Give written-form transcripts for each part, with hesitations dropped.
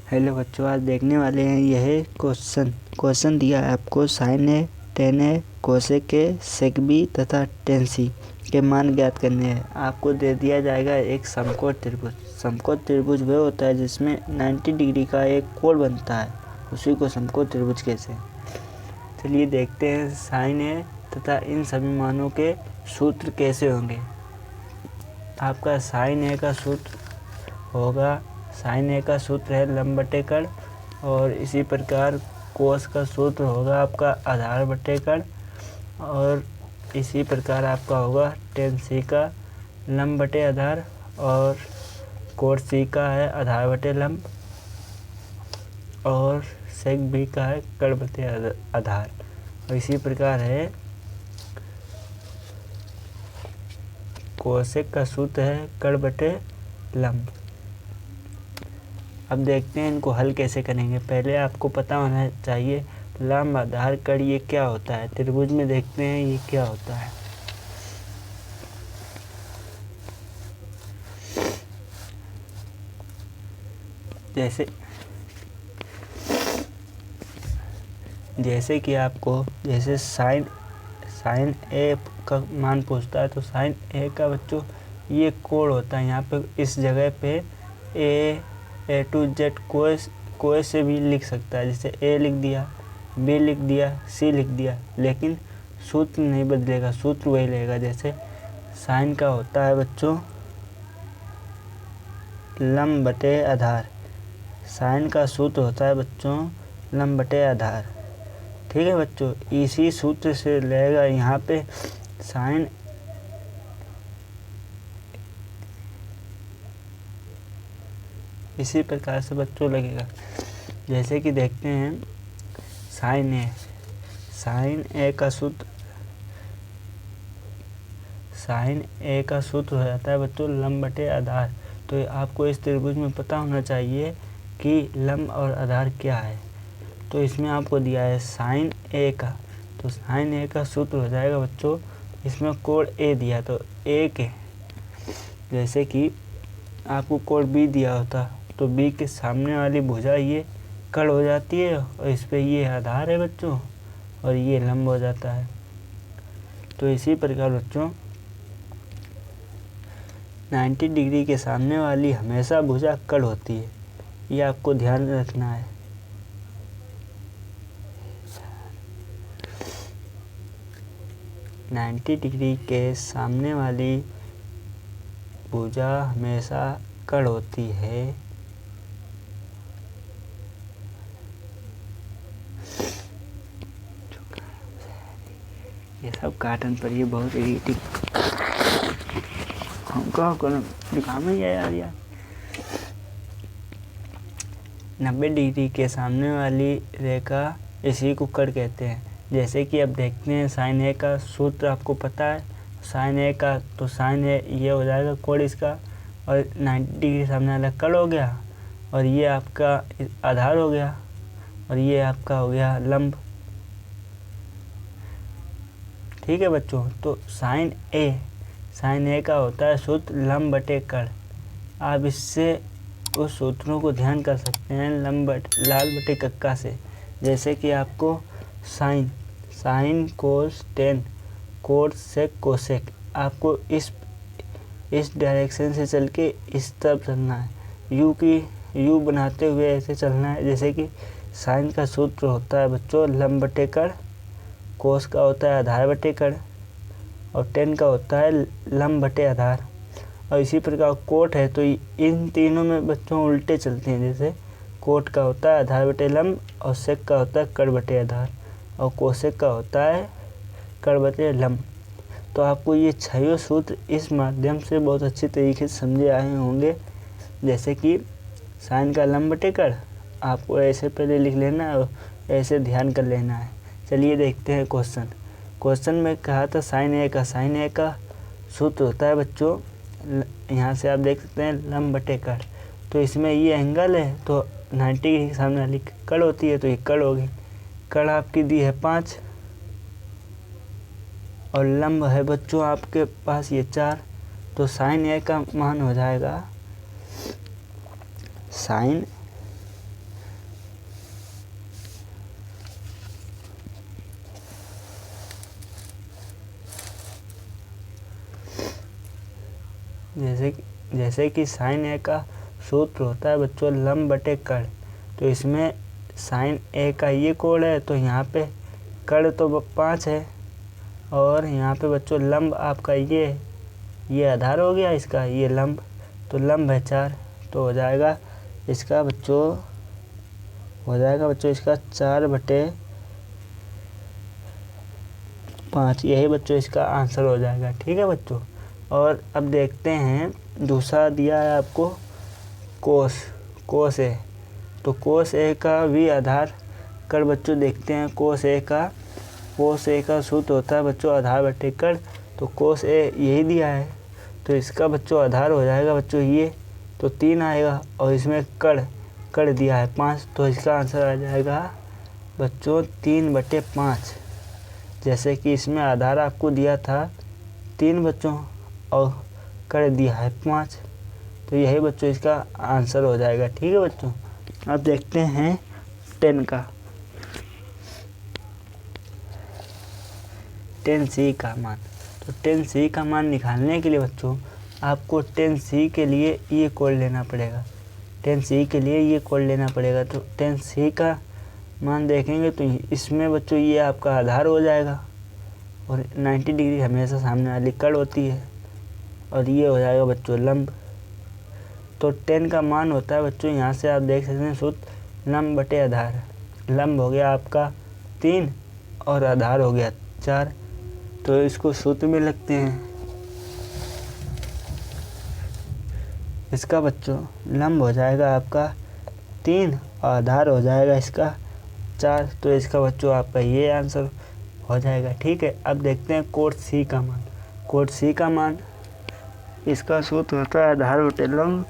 Hello बच्चों, आज देखने वाले हैं यह क्वेश्चन दिया है आपको। Sine A, tan A, cosec A, sec B तथा टेन सी के मान ज्ञात करने हैं। आपको दे दिया जाएगा एक समकोण त्रिभुज। समकोण त्रिभुज वह होता है जिसमें 90 डिग्री का एक कोण बनता है, उसी को समकोण त्रिभुज कहते हैं। चलिए देखते हैं साइन ए तथा इन सभी मानों के सूत्र कैसे होंगे। आपका साइन ए का सूत्र होगा, साइन ए का सूत्र है लंब बटे कर्ण, और इसी प्रकार कोस का सूत्र होगा आपका आधार बटे कर्ण, और इसी प्रकार आपका होगा टेन सी का लंब बटे आधार, और कोट सी का है आधार बटे लंब, और सेक बी का है कर्ण बटे आधार। और इसी प्रकार है कोसेक का सूत्र है कर्ण बटे लंब। अब देखते हैं इनको हल कैसे करेंगे। पहले आपको पता होना चाहिए लंब आधार कर्ण ये क्या होता है। त्रिभुज में देखते हैं ये क्या होता है। जैसे कि आपको साइन ए का मान पूछता है, तो साइन ए का बच्चों ये कोण होता है। यहाँ पे इस जगह पे ए टू जेड कोई से भी लिख सकता है, जैसे ए लिख दिया, बी लिख दिया, सी लिख दिया, लेकिन सूत्र नहीं बदलेगा, सूत्र वही रहेगा। जैसे साइन का होता है बच्चों लंब बटे आधार, साइन का सूत्र होता है बच्चों लंब बटे आधार। ठीक है बच्चों, इसी सूत्र से रहेगा यहाँ पे साइन इसी प्रकार से बच्चों लगेगा। जैसे कि देखते हैं साइन ए का सूत्र हो जाता है बच्चों लंब बटे आधार। तो आपको इस त्रिभुज में पता होना चाहिए कि लंब और आधार क्या है। तो इसमें आपको दिया है साइन ए का, तो साइन ए का सूत्र हो जाएगा बच्चों, इसमें कोण ए दिया तो ए के, जैसे कि आपको कोण बी दिया होता तो बी के सामने वाली भुजा ये कर्ण हो जाती है, और इस पे ये आधार है बच्चों, और ये लंब हो जाता है। तो इसी प्रकार बच्चों 90 डिग्री के सामने वाली हमेशा भुजा कर्ण होती है, ये आपको ध्यान रखना है। नाइन्टी डिग्री के सामने वाली भुजा हमेशा कर्ण होती है। ये सब काटन पर ये बहुत एडिटिंग दिखाना ही है यार। 90 डिग्री के सामने वाली रेखा इसी को कर्ण कहते हैं। जैसे कि अब देखते हैं साइन ए का सूत्र आपको पता है, साइन ए का, तो साइन ए ये हो जाएगा कोण इसका, और 90 डिग्री सामने वाला कर्ण हो गया, और ये आपका आधार हो गया, और ये आपका हो गया लंब। ठीक है बच्चों, तो साइन ए का होता है सूत्र लंब बटे कर्ण। आप इससे उस सूत्रों को ध्यान कर सकते हैं लाल बटे कक्का से। जैसे कि आपको sine cos tan, cot sec cosec, आपको इस डायरेक्शन से चल के इस तरफ चलना है, यू बनाते हुए ऐसे चलना है। जैसे कि साइन का सूत्र होता है बच्चों लंब बटे कर्ण, कोस का होता है आधार बटे कर्ण, और टेन का होता है लंब बटे आधार। और इसी प्रकार कोट है तो इन तीनों में बच्चों उल्टे चलते हैं। जैसे कोट का होता है आधार बटे लंब, और सेक का होता है कर्ण बटे आधार, और कोसेक का होता है कर्ण बटे लंब। तो आपको ये छह सूत्र इस माध्यम से बहुत अच्छे तरीके से समझे आए होंगे। जैसे कि साइन का लंब बटे कर्ण आपको ऐसे पहले लिख लेना है और ऐसे ध्यान कर लेना है। चलिए देखते हैं क्वेश्चन में कहा था साइन ए का सूत्र होता है बच्चों, यहाँ से आप देख सकते हैं लंब बटे कर्ण। तो इसमें ये एंगल है तो 90 के सामने वाली कर्ण होती है, तो ये कर्ण होगी। कर्ण आपकी दी है 5, और लंब है बच्चों आपके पास ये 4। तो साइन ए का मान हो जाएगा साइन जैसे कि साइन ए का सूत्र होता है बच्चों लंब बटे कड़, तो इसमें साइन ए का ये कोण है, तो यहाँ पे कड़ तो 5 है, और यहाँ पे बच्चों लंब आपका ये आधार हो गया इसका, ये लंब, तो लंब है 4, तो हो जाएगा इसका बच्चों इसका 4/5, यही बच्चों इसका आंसर हो जाएगा। ठीक है बच्चों। और अब देखते हैं दूसरा दिया है आपको कोस ए, तो कोस ए का भी आधार कड़ बच्चों देखते हैं। कोस ए का सूत्र होता है बच्चों आधार बटे कड़, तो कोस ए यही दिया है, तो इसका बच्चों आधार हो जाएगा बच्चों ये, तो 3 आएगा, और इसमें कड़ दिया है 5, तो इसका आंसर आ जाएगा बच्चों 3/5। जैसे कि इसमें आधार आपको दिया था 3 बच्चों, और कड़ दिया है 5, तो यही बच्चों इसका आंसर हो जाएगा। ठीक है बच्चों। अब देखते हैं 10 सी का मान। तो 10 सी का मान निकालने के लिए बच्चों आपको 10 सी के लिए ये कोड लेना पड़ेगा। 10 सी के लिए ये कोड लेना पड़ेगा, तो 10 सी का मान देखेंगे तो इसमें बच्चों ये आपका आधार हो जाएगा, और 90 डिग्री हमेशा सामने वाली कड़ होती है, और ये हो जाएगा बच्चों लंब। तो 10 का मान होता है बच्चों, यहाँ से आप देख सकते हैं सूत्र लंब बटे आधार। लंब हो गया आपका 3 और आधार हो गया 4, तो इसको सूत्र में लिखते हैं। इसका बच्चों लंब हो जाएगा आपका 3 और आधार हो जाएगा इसका 4, तो इसका बच्चों आपका ये आंसर हो जाएगा। ठीक है। अब देखते हैं कोट सी का मान। कोट सी का मान इसका सूत्र होता है आधार बटे लंब,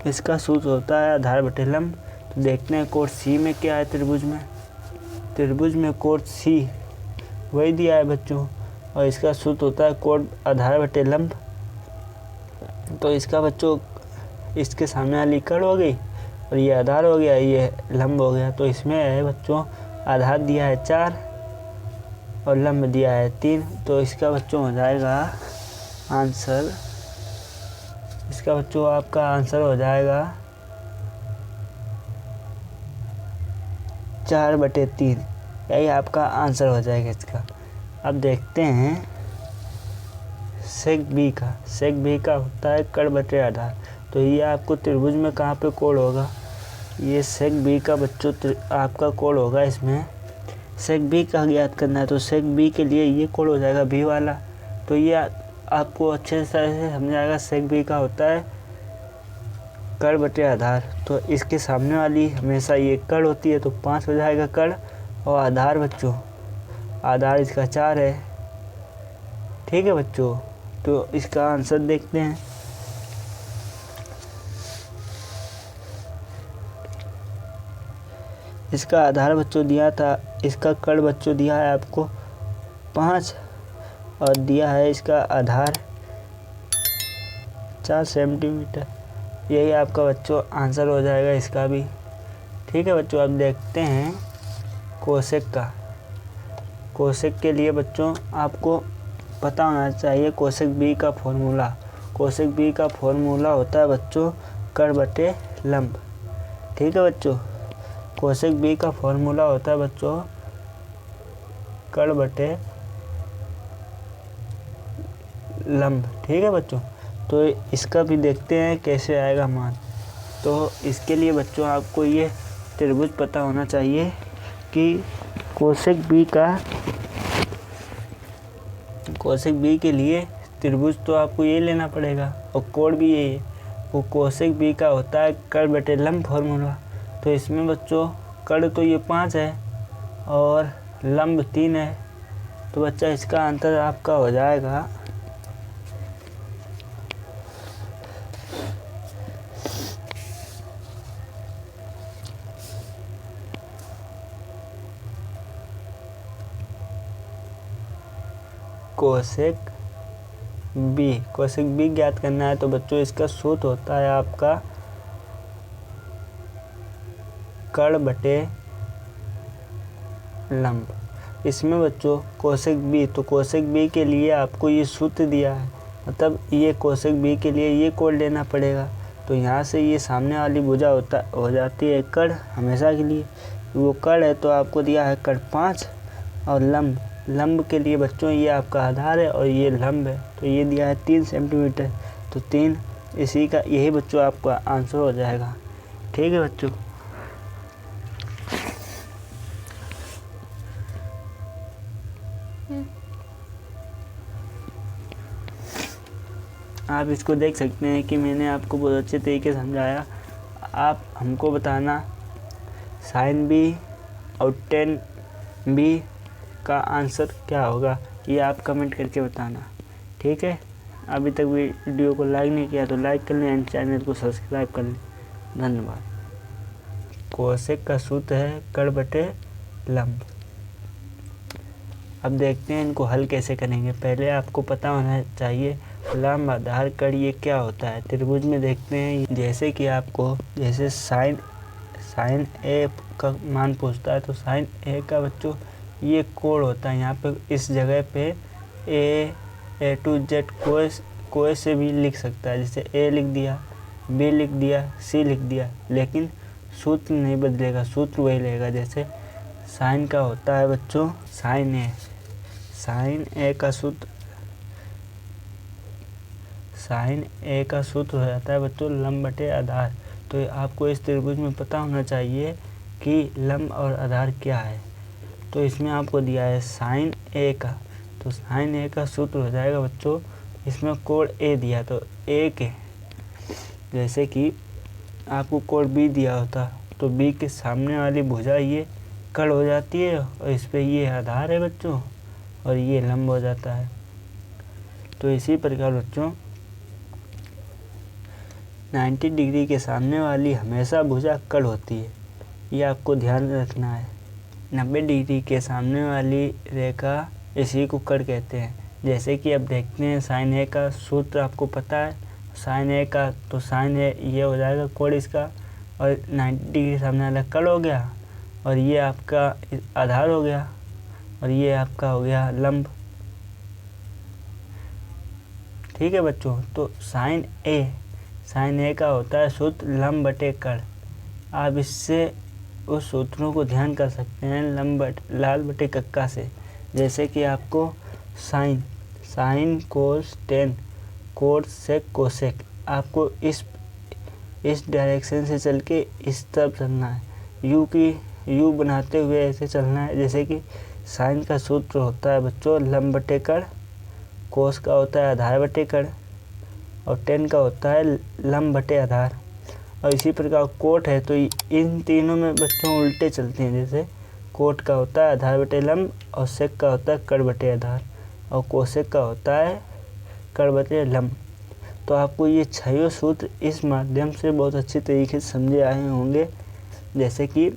इसका सूत्र होता है आधार बटे लंब। तो देखते हैं कोट सी में क्या है। त्रिभुज में कोट सी वही दिया है बच्चों, और इसका सूत्र होता है कोट आधार बटे लंब। तो इसका बच्चों इसके सामने वाली कड़ हो गई, और ये आधार हो गया, ये लंब हो गया। तो इसमें है बच्चों आधार दिया है 4 और लंब दिया है 3, तो इसका बच्चों हो जाएगा आंसर, इसका बच्चों आपका आंसर हो जाएगा 4/3, यही आपका आंसर हो जाएगा इसका। अब देखते हैं सेक बी का होता है कड़ बटे आधार। तो ये आपको त्रिभुज में कहाँ पे कोड होगा, ये सेक बी का बच्चों आपका कोड होगा। इसमें सेक बी का ज्ञात करना है, तो सेक बी के लिए ये कोड हो जाएगा बी वाला। तो ये आपको अच्छे से समझाएगा। सेक बी का होता है कड़ बटे आधार, तो इसके सामने वाली हमेशा ये कड़ होती है, तो 5 हो जाएगा कड़, और आधार बच्चों आधार इसका 4 है। ठीक है बच्चों। तो इसका आंसर देखते हैं। इसका आधार बच्चों दिया था, इसका कड़ बच्चों दिया है आपको 5, और दिया है इसका आधार 4 सेंटीमीटर। यही आपका बच्चों आंसर हो जाएगा इसका भी। ठीक है बच्चों। अब देखते हैं कोसेक के लिए बच्चों आपको पता होना चाहिए कोसेक बी का फॉर्मूला। कोसेक बी का फॉर्मूला होता है बच्चों कड़ बटे लंब। ठीक है बच्चों। कोसेक बी का फॉर्मूला होता है बच्चों कड़ बटे लंब। ठीक है बच्चों। तो इसका भी देखते हैं कैसे आएगा मान। तो इसके लिए बच्चों आपको ये त्रिभुज पता होना चाहिए कि कोसेक बी के लिए त्रिभुज तो आपको ये लेना पड़ेगा, और कोड भी यही है। वो कोसेक बी का होता है कड़ बटे लंब फॉर्मूला। तो इसमें बच्चों कड़ तो ये 5 है और लंब 3 है, तो बच्चा इसका आंसर आपका हो जाएगा कोसेक बी ज्ञात करना है। तो बच्चों इसका सूत्र होता है आपका कड़ बटे लंब। इसमें बच्चों कोसेक बी, तो कोसेक बी के लिए आपको ये सूत्र दिया है, मतलब ये कोसेक बी के लिए ये कोड लेना पड़ेगा। तो यहाँ से ये सामने वाली भुजा हो जाती है कड़ हमेशा के लिए। वो कड़ है तो आपको दिया है कड़ 5 और लंब के लिए बच्चों ये आपका आधार है और ये लंब है तो ये दिया है 3 सेंटीमीटर। तो 3 इसी का यही बच्चों आपका आंसर हो जाएगा। ठीक है बच्चों। आप इसको देख सकते हैं कि मैंने आपको बहुत अच्छे तरीके से समझाया। आप हमको बताना साइन बी और टेन बी का आंसर क्या होगा, ये आप कमेंट करके बताना। ठीक है। अभी तक वीडियो को लाइक नहीं किया तो लाइक कर लें एंड चैनल को सब्सक्राइब कर लें। धन्यवाद। कोसेक का सूत्र है कड़ बटे लंब। अब देखते हैं इनको हल कैसे करेंगे। पहले आपको पता होना चाहिए लंब आधार कड़ ये क्या होता है। त्रिभुज में देखते हैं जैसे कि आपको जैसे साइन ए का मान पूछता है तो साइन ए का बच्चों ये कोण होता है। यहाँ पे इस जगह पे ए टू जेड कोई से भी लिख सकता है। जैसे ए लिख दिया, बी लिख दिया, सी लिख दिया, लेकिन सूत्र नहीं बदलेगा, सूत्र वही रहेगा। जैसे साइन का होता है बच्चों साइन ए का सूत्र हो जाता है बच्चों लंब बटे आधार। तो आपको इस त्रिभुज में पता होना चाहिए कि लंब और आधार क्या है। तो इसमें आपको दिया है साइन ए का, तो साइन ए का सूत्र हो जाएगा बच्चों, इसमें कोण ए दिया तो ए के, जैसे कि आपको कोण बी दिया होता तो बी के सामने वाली भुजा ये कड़ हो जाती है और इस पे ये आधार है बच्चों और ये लंब हो जाता है। तो इसी प्रकार बच्चों 90 डिग्री के सामने वाली हमेशा भुजा कड़ होती है, ये आपको ध्यान रखना है। 90 डिग्री के सामने वाली रेखा इसी को कड़ कहते हैं। जैसे कि अब देखते हैं साइन ए का सूत्र आपको पता है, साइन ए का तो साइन ए ये हो जाएगा कोण इसका और 90 डिग्री सामने वाला कड़ हो गया और ये आपका आधार हो गया और ये आपका हो गया लंब। ठीक है बच्चों। तो साइन ए का होता है सूत्र लंब बटे कड़। आप इससे उस सूत्रों को ध्यान कर सकते हैं लाल बटे कक्का से। जैसे कि आपको साइन कोस टेन कोस सेक कोसेक, आपको इस डायरेक्शन से चल के इस तरफ चलना है। यू बनाते हुए ऐसे चलना है। जैसे कि साइन का सूत्र होता है बच्चों लंब बटे कड़, कोस का होता है आधार बटे कड़ और टेन का होता है लंब बटे आधार। और इसी प्रकार कोट है तो इन तीनों में बच्चों उल्टे चलते हैं। जैसे कोट का होता है आधार बटे लंब और सेक का होता है कड़ बटे आधार और कोसेक का होता है कड़ बटे लंब। तो आपको ये छह सूत्र इस माध्यम से बहुत अच्छे तरीके से समझे आए होंगे। जैसे कि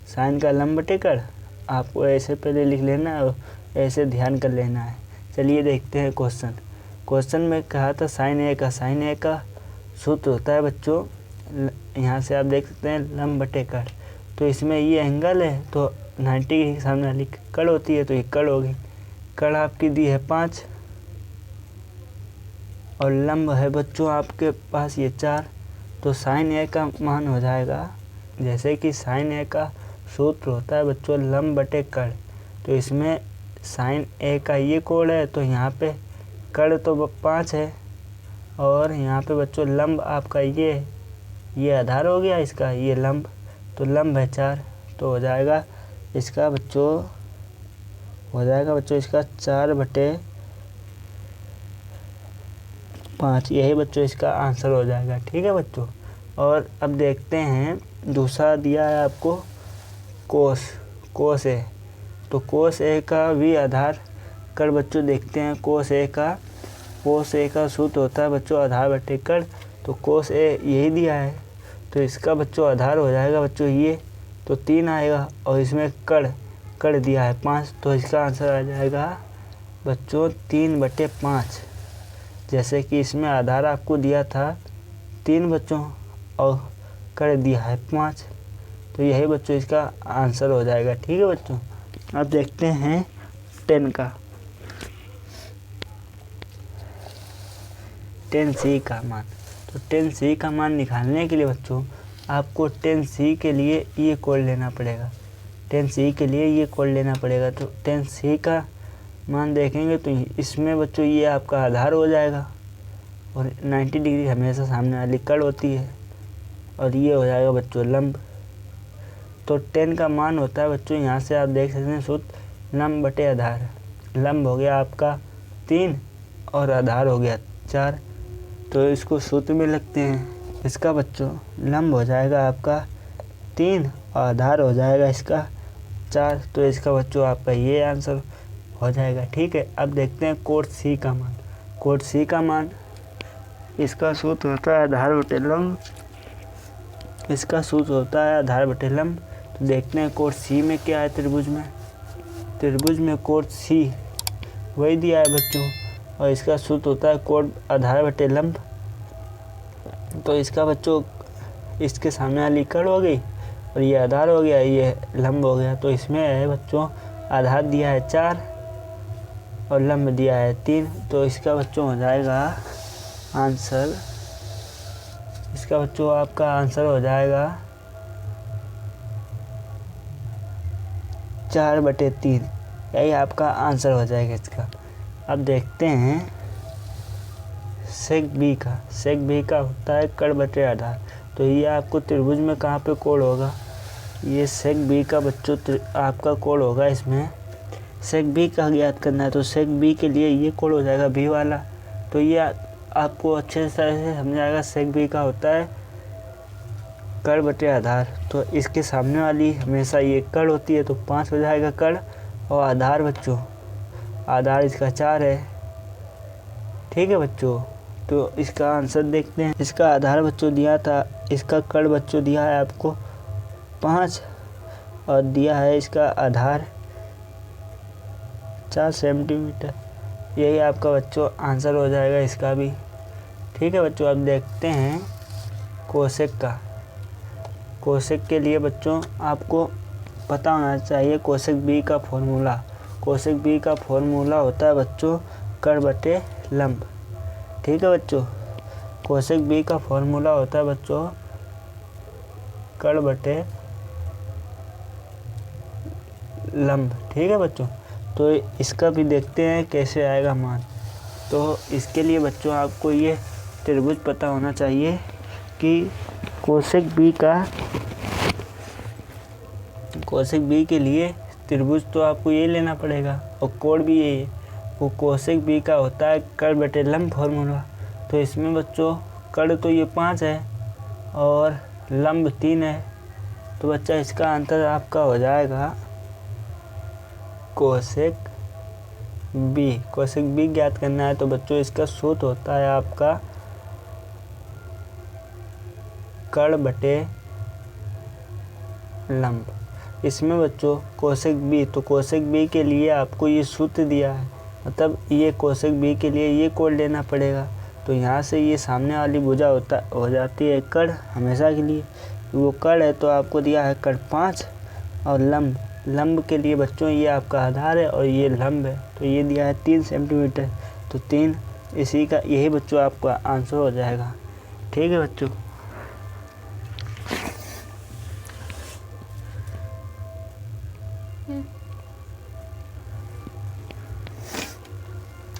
साइन का लंब बटे कड़ आपको ऐसे पहले लिख लेना है और ऐसे ध्यान कर लेना है। चलिए देखते हैं क्वेश्चन में कहा था साइन ए का सूत्र होता है बच्चों, यहाँ से आप देख सकते हैं लंब बटे कड़। तो इसमें ये एंगल है तो 90 के सामने वाली कड़ होती है तो ये कड़ होगी। कड़ आपकी दी है 5 और लंब है बच्चों आपके पास ये 4। तो साइन ए का मान हो जाएगा, जैसे कि साइन ए का सूत्र होता है बच्चों लंब बटे कड़। तो इसमें साइन ए का ये कोण है तो यहाँ पे कड़ तो 5 है और यहाँ पे बच्चों लंब आपका ये आधार हो गया इसका, ये लंब तो लंब है 4। तो हो जाएगा इसका बच्चों इसका 4/5, यही बच्चों इसका आंसर हो जाएगा। ठीक है बच्चों। और अब देखते हैं दूसरा दिया है आपको कोस ए। तो कोस ए का भी आधार कड़ बच्चों देखते हैं। कोस ए का सूत्र होता है बच्चों आधार बटे कड़। तो कोस ए यही दिया है तो इसका बच्चों आधार हो जाएगा बच्चों ये तो 3 आएगा और इसमें कड़ दिया है 5 तो इसका आंसर आ जाएगा बच्चों 3/5। जैसे कि इसमें आधार आपको दिया था 3 बच्चों और कड़ दिया है 5 तो यही बच्चों इसका आंसर हो जाएगा। ठीक है बच्चों। अब देखते हैं 10 का। टेन सी का मान। तो टेन सी का मान निकालने के लिए बच्चों आपको टेन सी के लिए ये कोड लेना पड़ेगा। टेन सी के लिए ये कोड लेना पड़ेगा। तो टेन सी का मान देखेंगे तो इसमें बच्चों ये आपका आधार हो जाएगा और 90 डिग्री हमेशा सामने वाली कड़ होती है और ये हो जाएगा बच्चों लंब। तो 10 का मान होता है बच्चों, यहाँ से आप देख सकते हैं सूत्र लंब बटे आधार। लंब हो गया आपका 3 और आधार हो गया 4। तो इसको सूत्र में लिखते हैं। इसका बच्चों लंब हो जाएगा आपका 3 और आधार हो जाएगा इसका 4। तो इसका बच्चों आपका ये आंसर हो जाएगा। ठीक है, अब देखते हैं कोड सी का मान। कोड सी का मान इसका सूत्र होता है आधार बटे लंब। इसका सूत्र होता है आधार बटे लंब। तो देखते हैं कोड सी में क्या है। त्रिभुज में कोड सी वही दिया है बच्चों और इसका सूत्र होता है कोड आधार बटे लंब। तो इसका बच्चों इसके सामने वाली कड़ हो गई और ये आधार हो गया, ये लंब हो गया। तो इसमें है बच्चों आधार दिया है 4 और लंब दिया है 3। तो इसका बच्चों हो जाएगा आंसर, इसका बच्चों आपका आंसर हो जाएगा 4/3। यही आपका आंसर हो जाएगा इसका। अब देखते हैं सेक बी का। सेक बी का होता है कड़ बटे आधार। तो ये आपको त्रिभुज में कहाँ पे कोड होगा, ये सेक बी का बच्चों आपका कोड होगा। इसमें सेक बी का ज्ञात करना है। तो सेक बी के लिए ये कोड हो जाएगा बी वाला। तो ये आपको अच्छे तरह से समझाएगा। सेक बी का होता है कड़ बटे आधार। तो इसके सामने वाली हमेशा ये कड़ होती है। तो 5 हो जाएगा कड़ और आधार बच्चों, आधार इसका 4 है। ठीक है बच्चों, तो इसका आंसर देखते हैं। इसका आधार बच्चों दिया था, इसका कड़ बच्चों दिया है आपको 5 और दिया है इसका आधार 4 सेंटीमीटर। यही आपका बच्चों आंसर हो जाएगा इसका भी। ठीक है बच्चों, अब देखते हैं कोसेक का। कोसेक के लिए बच्चों आपको पता होना चाहिए कोसेक बी का फॉर्मूला। कोसेक बी का फॉर्मूला होता है बच्चों कड़ बटे लंब। ठीक है बच्चों, कोसेक बी का फॉर्मूला होता है बच्चों कड़ बटे लंब। ठीक है बच्चों, तो इसका भी देखते हैं कैसे आएगा मान। तो इसके लिए बच्चों आपको ये त्रिभुज पता होना चाहिए कि कोसेक बी के लिए त्रिभुज तो आपको ये लेना पड़ेगा और कोड भी यही है। वो कोसेक बी का होता है कड़ बटे लंब फॉर्मूला। तो इसमें बच्चों कड़ तो ये 5 है और लंब 3 है। तो बच्चा इसका आंसर आपका हो जाएगा कोसेक बी। कोसेक बी ज्ञात करना है। तो बच्चों इसका सूत्र होता है आपका कड़ बटे लंब। इसमें बच्चों कोसेक बी, तो कोसेक बी के लिए आपको ये सूत्र दिया है, मतलब ये कोसेक बी के लिए ये कोड लेना पड़ेगा। तो यहाँ से ये सामने वाली भुजा हो जाती है कड़ हमेशा के लिए। वो कड़ है तो आपको दिया है कड़ 5 और लंब के लिए बच्चों ये आपका आधार है और ये लंब है। तो ये दिया है 3 सेंटीमीटर। तो 3 इसी का यही बच्चों आपका आंसर हो जाएगा। ठीक है बच्चों,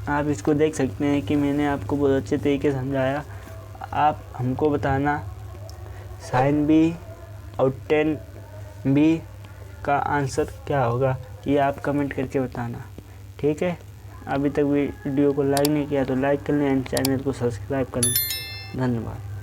आप इसको देख सकते हैं कि मैंने आपको बहुत अच्छे तरीके से समझाया। आप हमको बताना साइन बी और टेन बी का आंसर क्या होगा, ये आप कमेंट करके बताना। ठीक है, अभी तक वीडियो को लाइक नहीं किया तो लाइक कर लें एंड चैनल को सब्सक्राइब कर लें। धन्यवाद।